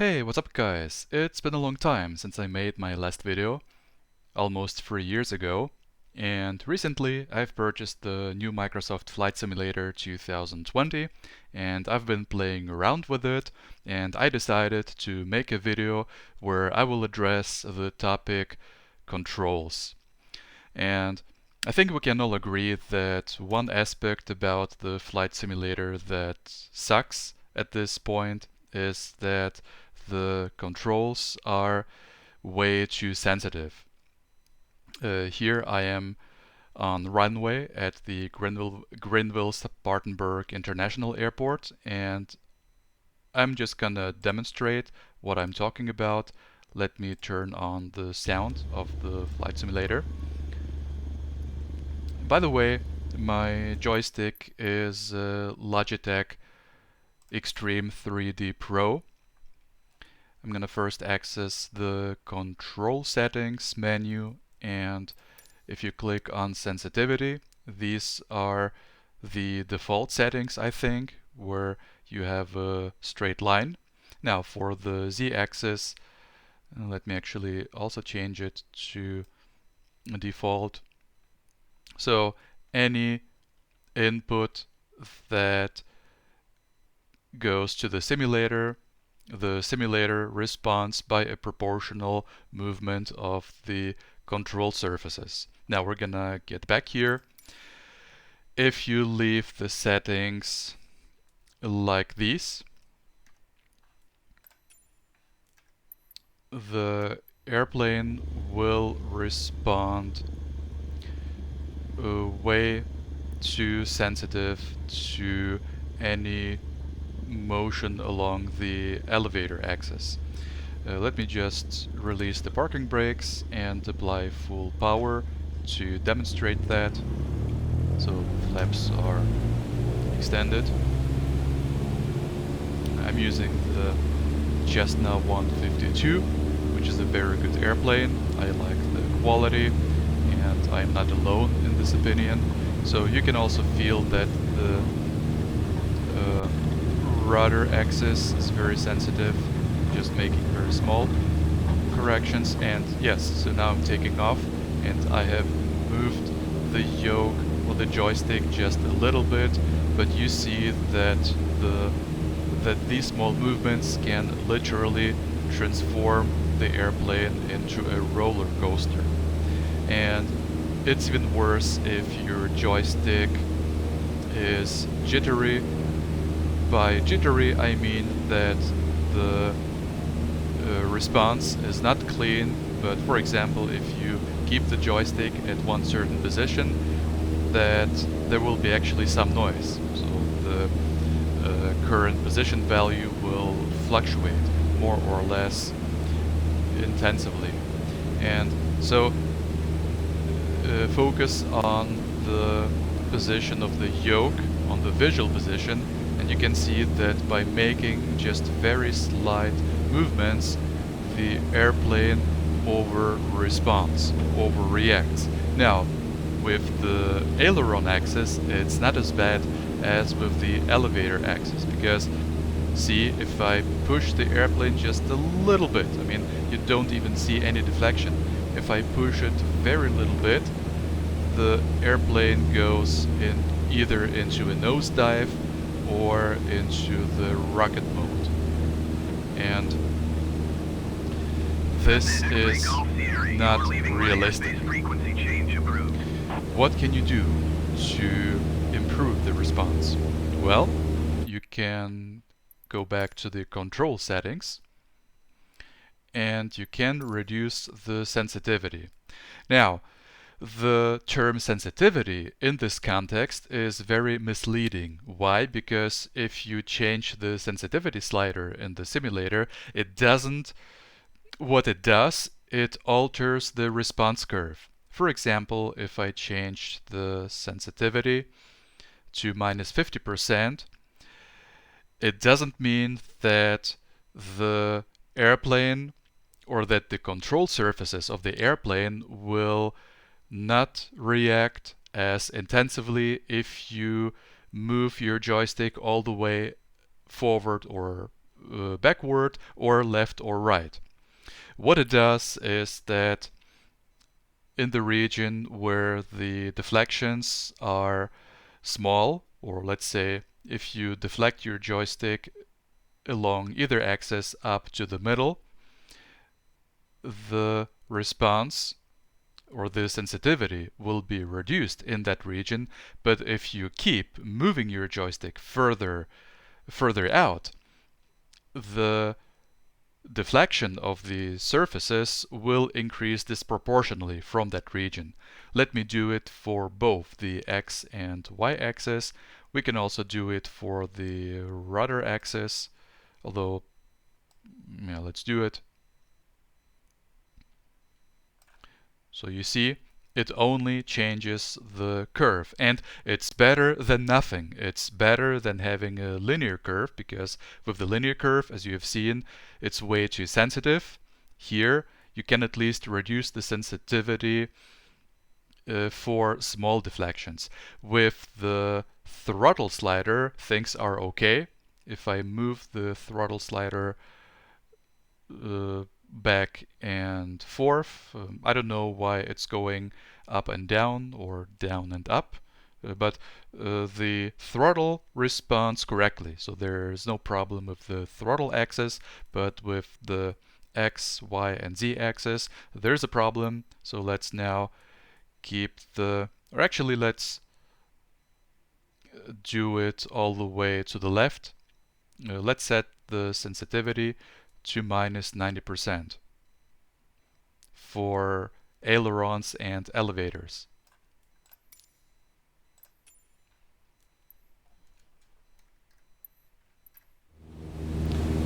Hey, what's up guys? It's been a long time since I made my last video, almost 3 years ago, and recently I've purchased the new Microsoft Flight Simulator 2020 and I've been playing around with it, and I decided to make a video where I will address the topic controls. And I think we can all agree that one aspect about the flight simulator that sucks at this point is that the controls are way too sensitive. Here I am on runway at the Greenville-Spartanburg International Airport, and I'm just gonna demonstrate what I'm talking about. Let me turn on the sound of the flight simulator. By the way, my joystick is Logitech Extreme 3D Pro. I'm gonna first access the control settings menu, and if you click on sensitivity, these are the default settings, I think, where you have a straight line. Now for the z-axis, let me actually also change it to default. So any input that goes to the simulator responds by a proportional movement of the control surfaces. Now we're gonna get back here. If you leave the settings like these, the airplane will respond way too sensitive to any motion along the elevator axis. Let me just release the parking brakes and apply full power to demonstrate that. So flaps are extended. I'm using the Cessna 152, which is a very good airplane. I like the quality, and I'm not alone in this opinion. So you can also feel that the rudder axis is very sensitive, just making very small corrections. And yes, so now I'm taking off, and I have moved the yoke or the joystick just a little bit, but you see that these small movements can literally transform the airplane into a roller coaster. And it's even worse if your joystick is jittery. By jittery I mean that the response is not clean, but for example if you keep the joystick at one certain position, that there will be actually some noise. So the current position value will fluctuate more or less intensively. And so focus on the position of the yoke, on the visual position, and you can see that by making just very slight movements, the airplane over-responds, overreacts. Now, with the aileron axis, it's not as bad as with the elevator axis, because see, if I push the airplane just a little bit, I mean, you don't even see any deflection. If I push it very little bit, the airplane goes in either into a nosedive or into the rocket mode. And this is not realistic. What can you do to improve the response? Well, you can go back to the control settings and you can reduce the sensitivity. Now, the term sensitivity in this context is very misleading. Why? Because if you change the sensitivity slider in the simulator, what it does, it alters the response curve. For example, if I change the sensitivity to -50%, it doesn't mean that the airplane or that the control surfaces of the airplane will not react as intensively if you move your joystick all the way forward or backward or left or right. What it does is that in the region where the deflections are small, or let's say if you deflect your joystick along either axis up to the middle, the response or the sensitivity will be reduced in that region. But if you keep moving your joystick further out, the deflection of the surfaces will increase disproportionately from that region. Let me do it for both the x and y axis. We can also do it for the rudder axis, although, yeah, let's do it. So you see, it only changes the curve, and it's better than nothing. It's better than having a linear curve, because with the linear curve, as you have seen, it's way too sensitive. Here, you can at least reduce the sensitivity for small deflections. With the throttle slider, things are okay. If I move the throttle slider back and forth. I don't know why it's going up and down or down and up, but the throttle responds correctly. So there's no problem with the throttle axis, but with the X, Y, and Z axis, there's a problem. So let's now keep or actually let's do it all the way to the left. Let's set the sensitivity to minus 90% for ailerons and elevators.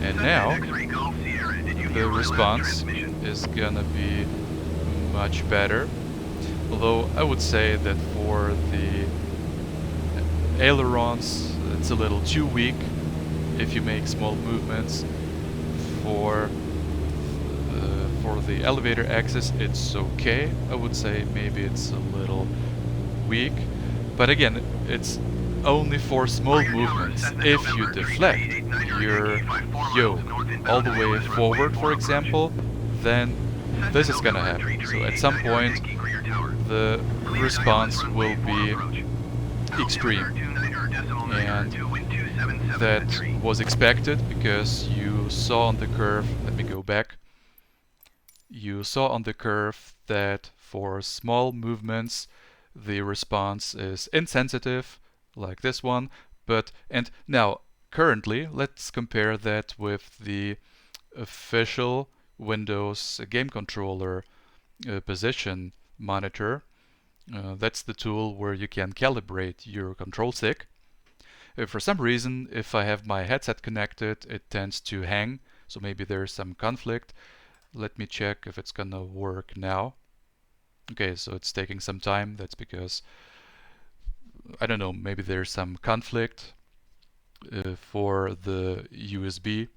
And now the response is gonna be much better, although I would say that for the ailerons it's a little too weak if you make small movements. For the elevator axis it's okay. I would say maybe it's a little weak, but again, it's only for small movements. If you deflect your yoke all the way forward, for example, then this is gonna happen. So at some point the response will be extreme, and that was expected because you saw on the curve, let me go back, you saw on the curve that for small movements the response is insensitive, like this one. And now currently let's compare that with the official Windows game controller position monitor. That's the tool where you can calibrate your control stick. For some reason, if I have my headset connected, it tends to hang, so maybe there's some conflict. Let me check if it's gonna work now. Okay, so it's taking some time. That's because, I don't know, maybe there's some conflict for the USB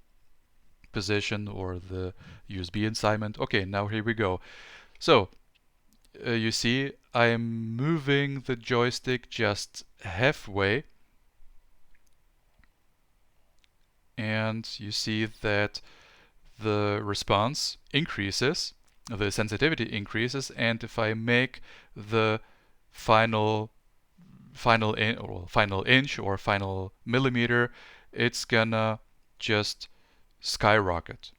position or the USB assignment. Okay, now here we go. So you see, I'm moving the joystick just halfway, and you see that the response increases, the sensitivity increases, and if I make the final inch or final millimeter, it's gonna just skyrocket.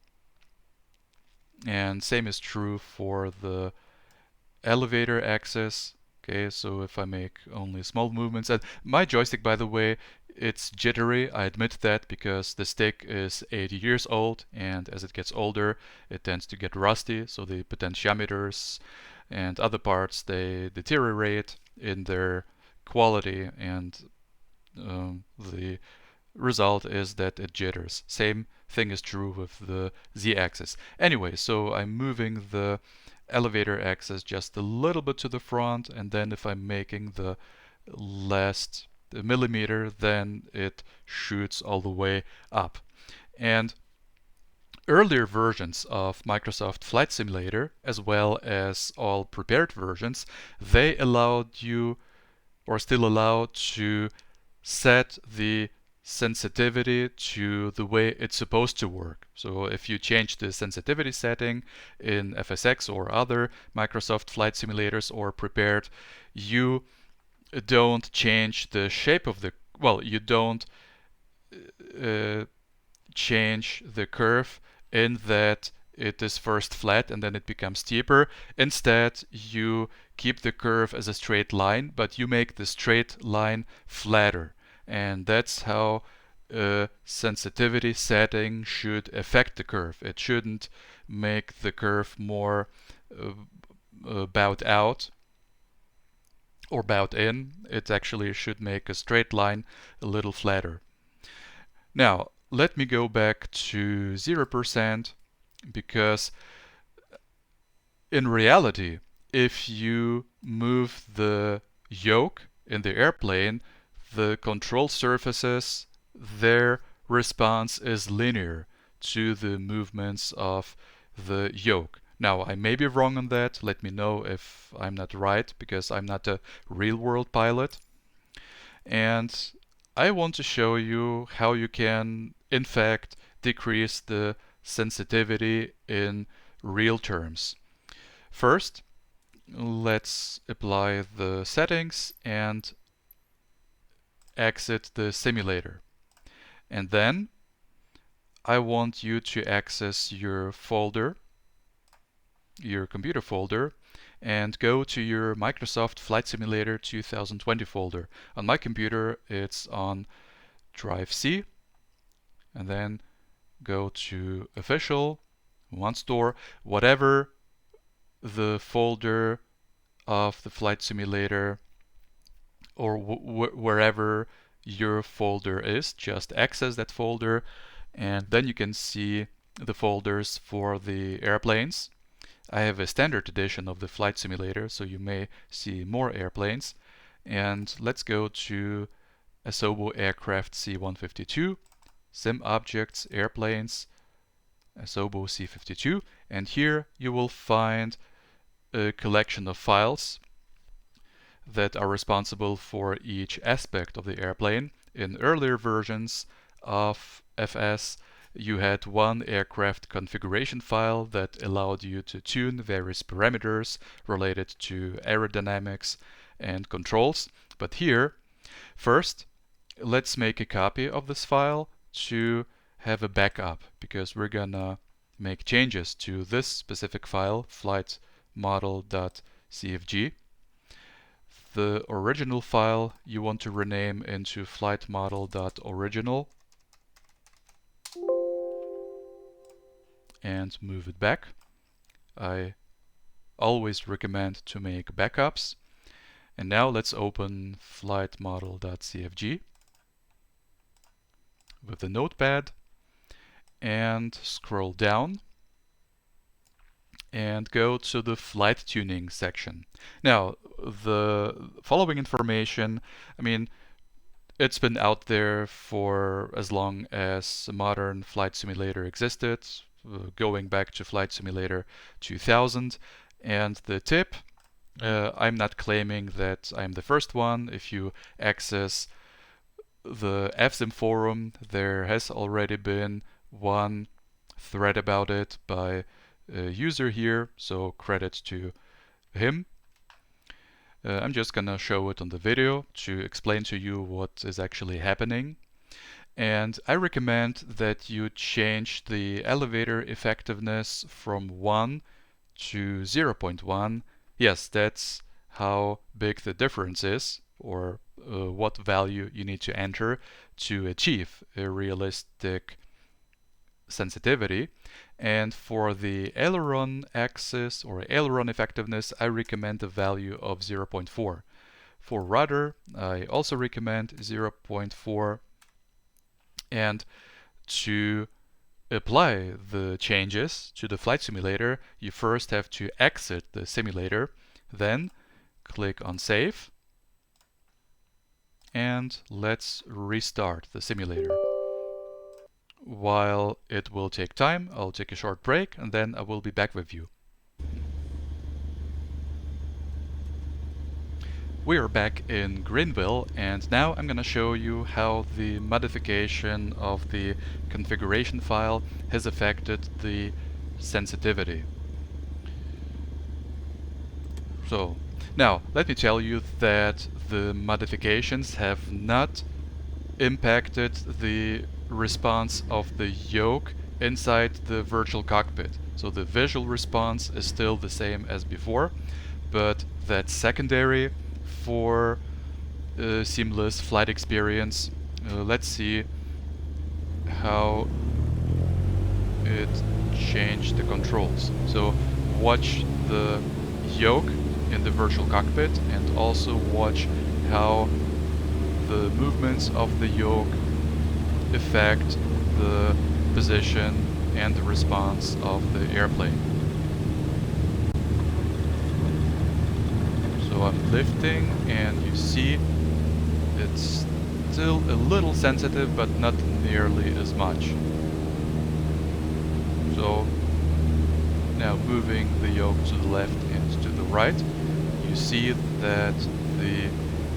And same is true for the elevator axis. Okay, so if I make only small movements, and my joystick, by the way, it's jittery, I admit that, because the stick is 80 years old, and as it gets older it tends to get rusty, so the potentiometers and other parts, they deteriorate in their quality, and the result is that it jitters. Same thing is true with the z-axis. Anyway, so I'm moving the elevator axis just a little bit to the front, and then if I'm making the last millimeter, then it shoots all the way up. And earlier versions of Microsoft Flight Simulator, as well as all prepared versions, they allowed you, or still allow, to set the sensitivity to the way it's supposed to work. So if you change the sensitivity setting in FSX or other Microsoft flight simulators or prepared, you don't change the shape of the, well, you don't change the curve in that it is first flat and then it becomes steeper. Instead, you keep the curve as a straight line, but you make the straight line flatter. And that's how a sensitivity setting should affect the curve. It shouldn't make the curve more bowed out or bowed in. It actually should make a straight line a little flatter. Now, let me go back to 0% because in reality, if you move the yoke in the airplane, the control surfaces, their response is linear to the movements of the yoke. Now, I may be wrong on that. Let me know if I'm not right, because I'm not a real-world pilot. And I want to show you how you can, in fact, decrease the sensitivity in real terms. First, let's apply the settings and exit the simulator. And then I want you to access your folder, your computer folder, and go to your Microsoft Flight Simulator 2020 folder. On my computer, it's on Drive C, and then go to Official, One Store, whatever the folder of the flight simulator or wherever your folder is, just access that folder, and then you can see the folders for the airplanes. I have a standard edition of the flight simulator, so you may see more airplanes. And let's go to Asobo Aircraft C-152, Sim Objects, Airplanes, Asobo C-52, and here you will find a collection of files that are responsible for each aspect of the airplane. In earlier versions of FS, you had one aircraft configuration file that allowed you to tune various parameters related to aerodynamics and controls. But here, first, let's make a copy of this file to have a backup, because we're gonna make changes to this specific file, flight model.cfg. The original file you want to rename into flight model.original and move it back. I always recommend to make backups. And now let's open flight model.cfg with the notepad and scroll down and go to the flight tuning section. Now, the following information, I mean, it's been out there for as long as a modern flight simulator existed, going back to Flight Simulator 2000. And the tip, I'm not claiming that I'm the first one. If you access the FSIM forum, there has already been one thread about it by a user here, so credit to him. I'm just gonna show it on the video to explain to you what is actually happening. And I recommend that you change the elevator effectiveness from 1 to 0.1. Yes, that's how big the difference is, or what value you need to enter to achieve a realistic sensitivity. And for the aileron axis or aileron effectiveness, I recommend a value of 0.4. For rudder, I also recommend 0.4. And to apply the changes to the flight simulator, you first have to exit the simulator, then click on Save, and let's restart the simulator. While it will take time, I'll take a short break and then I will be back with you. We are back in Greenville, and now I'm going to show you how the modification of the configuration file has affected the sensitivity. So, now let me tell you that the modifications have not impacted the response of the yoke inside the virtual cockpit. So the visual response is still the same as before, but that's secondary for seamless flight experience. Let's see how it changed the controls. So watch the yoke in the virtual cockpit and also watch how the movements of the yoke affect the position and the response of the airplane. So I'm lifting and you see it's still a little sensitive but not nearly as much. So now moving the yoke to the left and to the right, you see that the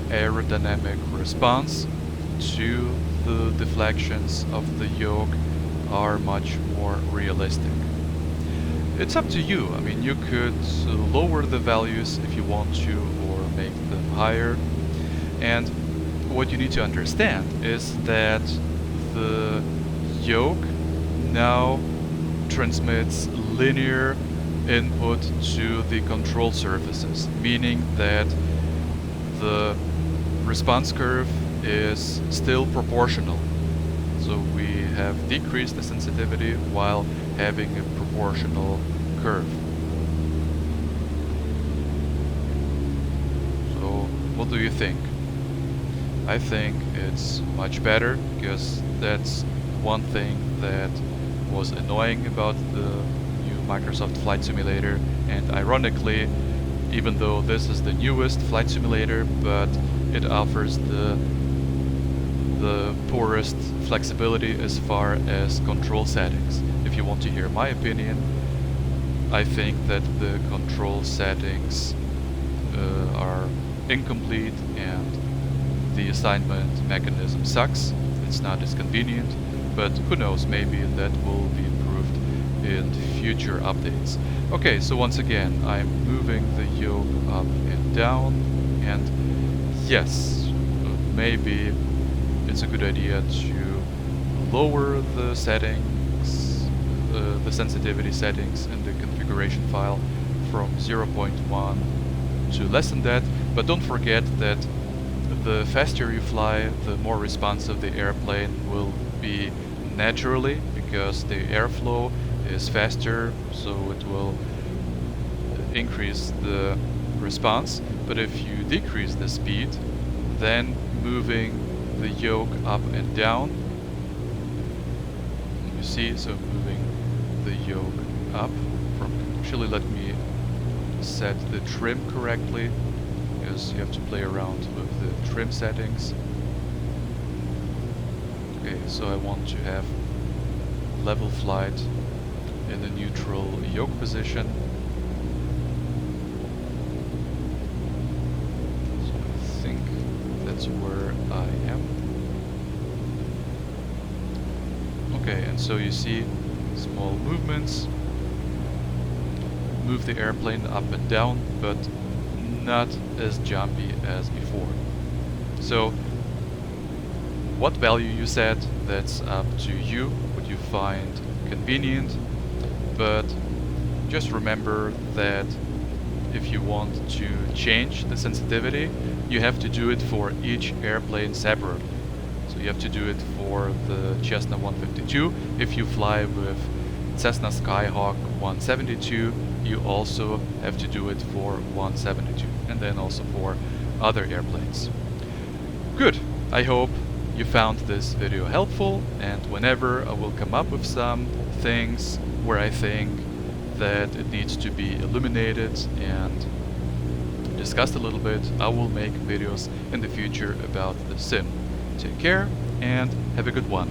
aerodynamic response to the deflections of the yoke are much more realistic. It's up to you. I mean, you could lower the values if you want to or make them higher. And what you need to understand is that the yoke now transmits linear input to the control surfaces, meaning that the response curve is still proportional. So we have decreased the sensitivity while having a proportional curve. So what do you think? I think it's much better, because that's one thing that was annoying about the new Microsoft Flight Simulator, and ironically, even though this is the newest flight simulator, but it offers the poorest flexibility as far as control settings. If you want to hear my opinion, I think that the control settings are incomplete and the assignment mechanism sucks. It's not as convenient, but who knows, maybe that will be improved in future updates. Okay, so once again, I'm moving the yoke up and down, and yes, maybe it's a good idea to lower the settings, the sensitivity settings in the configuration file from 0.1 to less than that, but don't forget that the faster you fly, the more responsive the airplane will be naturally, because the airflow is faster, so it will increase the response. But if you decrease the speed, then moving the yoke up and down, you see, so moving the yoke up from, actually let me set the trim correctly, because you have to play around with the trim settings. Okay, so I want to have level flight in the neutral yoke position. So I think that's where I am. Okay, and so you see small movements. Move the airplane up and down, but not as jumpy as before. So what value you set, that's up to you, what you find convenient, but just remember that if you want to change the sensitivity, you have to do it for each airplane separately. So you have to do it for the Cessna 152. If you fly with Cessna Skyhawk 172, you also have to do it for 172, and then also for other airplanes. Good. I hope you found this video helpful, and whenever I will come up with some things where I think that it needs to be illuminated and discussed a little bit, I will make videos in the future about the sim. Take care and have a good one.